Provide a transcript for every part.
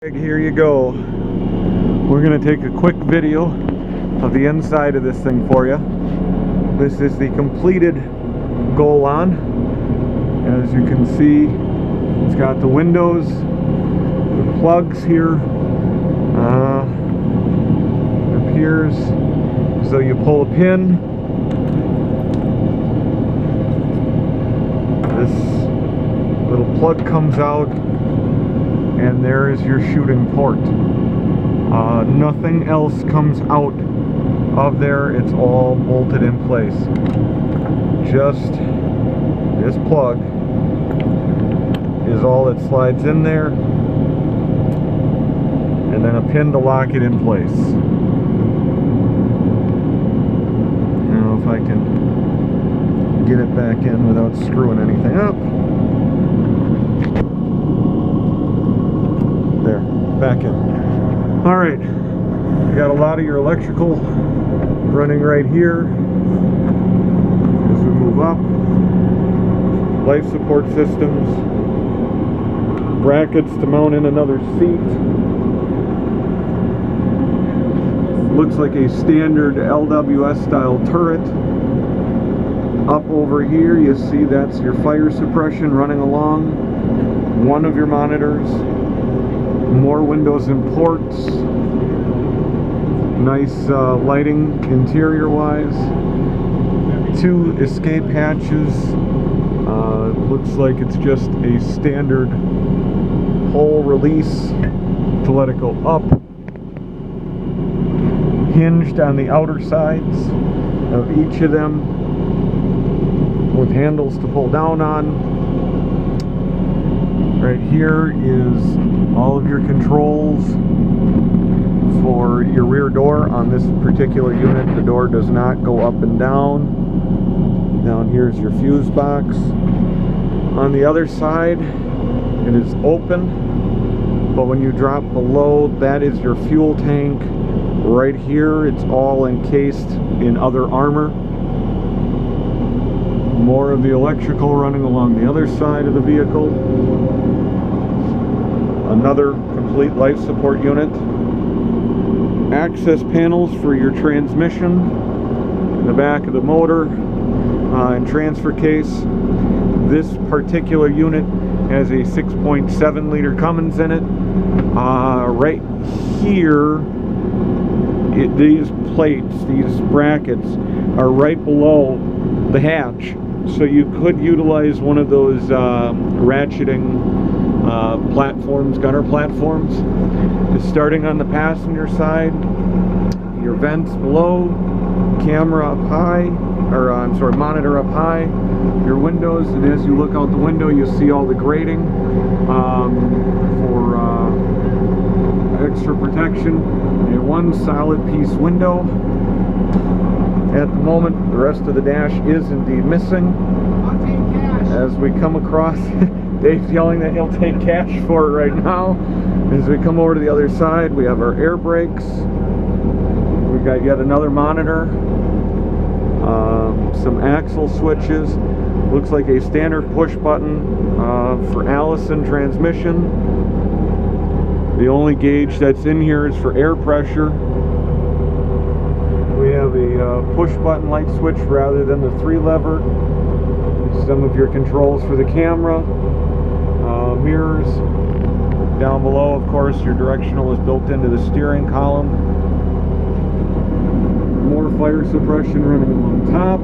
Here you go. We're going to take a quick video of the inside of this thing for you. This is the completed Golan. As you can see, it's got the windows, the plugs here. It appears as though you pull a pin. This little plug comes out, and there is your shooting port. Nothing else comes out of there. It's all bolted in place. Just this plug is all that slides in there, and then a pin to lock it in place. Now if I can get it back in without screwing anything up. There, back in. Alright, you got a lot of your electrical running right here. As we move up, life support systems, brackets to mount in another seat. Looks like a standard LWS style turret. Up over here you see that's your fire suppression running along one of your monitors. More windows and ports. Nice lighting interior wise. 2 escape hatches. Looks like it's just a standard hole release to let it go up. Hinged on the outer sides of each of them with handles to pull down on. Right here is all of your controls for your rear door. On this particular unit, the door does not go up and down. Down here is your fuse box. On the other side, it is open, but when you drop below, that is your fuel tank. Right here, it's all encased in other armor. More of the electrical running along the other side of the vehicle. Another complete life support unit. Access panels for your transmission in the back of the motor and transfer case. This particular unit has a 6.7 liter Cummins in it. Right here, these plates, these brackets are right below the hatch, so you could utilize one of those ratcheting platforms, gunner platforms. It's starting on the passenger side. Your vents below, camera up high, or I'm sorry, monitor up high. Your windows, and as you look out the window, you see all the grating for extra protection. A one solid piece window. At the moment, the rest of the dash is indeed missing. I'll take cash. As we come across, Dave's yelling that he'll take cash for it right now. As we come over to the other side, we have our air brakes. We've got yet another monitor. Some axle switches. Looks like a standard push button for Allison transmission. The only gauge that's in here is for air pressure. We have a push button light switch rather than the 3-lever. Some of your controls for the camera. Mirrors. Down below, of course, your directional is built into the steering column. More fire suppression running along top.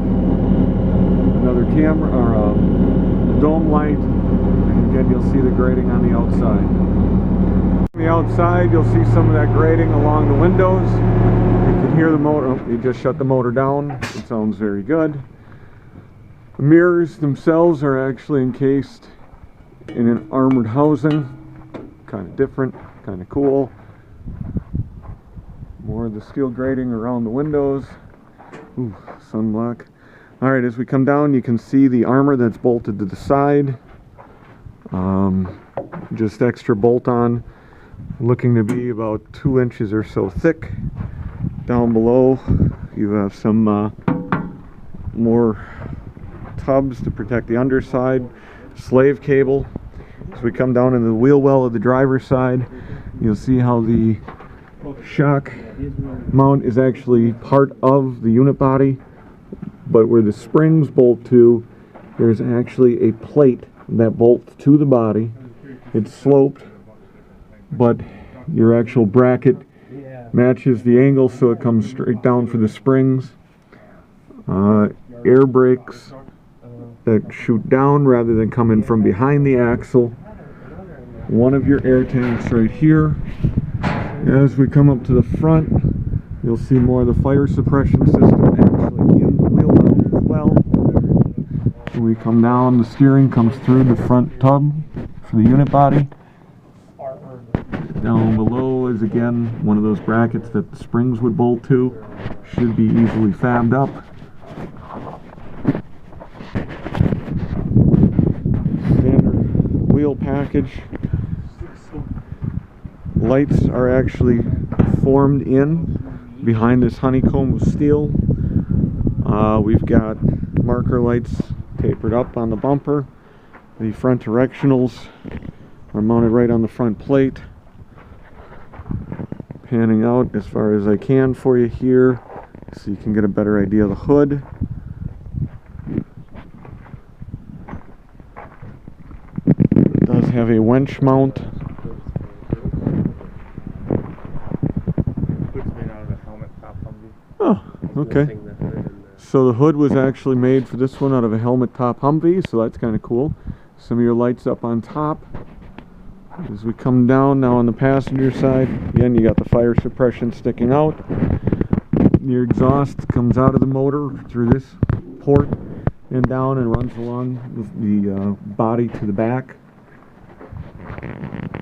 Another camera, or a dome light. And again, you'll see the grating on the outside. On the outside, you'll see some of that grating along the windows. You can hear the motor. Oh, you just shut the motor down. It sounds very good. The mirrors themselves are actually encased in an armored housing. Kind of different, kind of cool. More of the steel grating around the windows. Ooh, sunblock. Alright, as we come down, you can see the armor that's bolted to the side. Just extra bolt on, looking to be about 2 inches or so thick. Down below, you have some more tubs to protect the underside. Slave cable. As we come down into the wheel well of the driver's side, You'll see how the shock mount is actually part of the unit body, but where the springs bolt to, there's actually a plate that bolts to the body. It's sloped, but your actual bracket matches the angle, so it comes straight down for the springs. Air brakes that shoot down rather than coming from behind the axle. One of your air tanks right here. As we come up to the front, you'll see more of the fire suppression system actually in the wheel mount as well. When we come down, the steering comes through the front tub for the unit body. Down below is again one of those brackets that the springs would bolt to. Should be easily fabbed up. Standard wheel package. Lights are actually formed in behind this honeycomb of steel. We've got marker lights tapered up on the bumper. The front directionals are mounted right on the front plate. Panning out as far as I can for you here so you can get a better idea of the hood. It does have a winch mount. Oh, okay. So the hood was actually made for this one out of a helmet top Humvee, so that's kind of cool. Some of your lights up on top. As we come down now on the passenger side, again you got the fire suppression sticking out. Your exhaust comes out of the motor through this port and down and runs along the body to the back.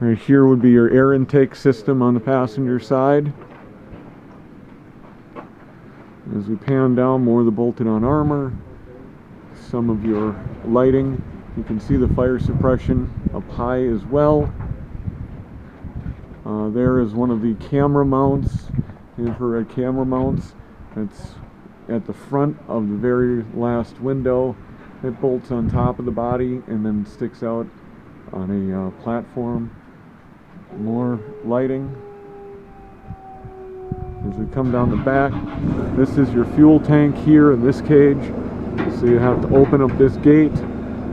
Right here would be your air intake system on the passenger side. As we pan down, more of the bolted on armor, some of your lighting. You can see the fire suppression up high as well. There is one of the camera mounts, infrared camera mounts. It's at the front of the very last window. It bolts on top of the body and then sticks out on a platform. More lighting. As we come down the back, this is your fuel tank here in this cage. So you have to open up this gate,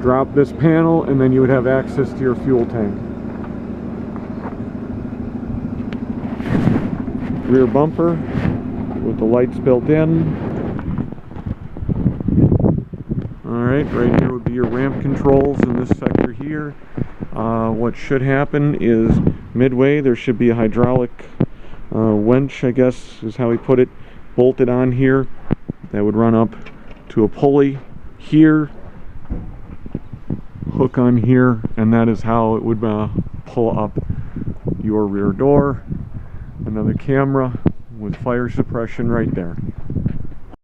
drop this panel, and then you would have access to your fuel tank. Rear bumper with the lights built in. Alright, right here would be your ramp controls in this sector here. What should happen is midway there should be a hydraulic winch, I guess is how he put it, bolted on here that would run up to a pulley here, hook on here, and that is how it would pull up your rear door. Another camera with fire suppression right there.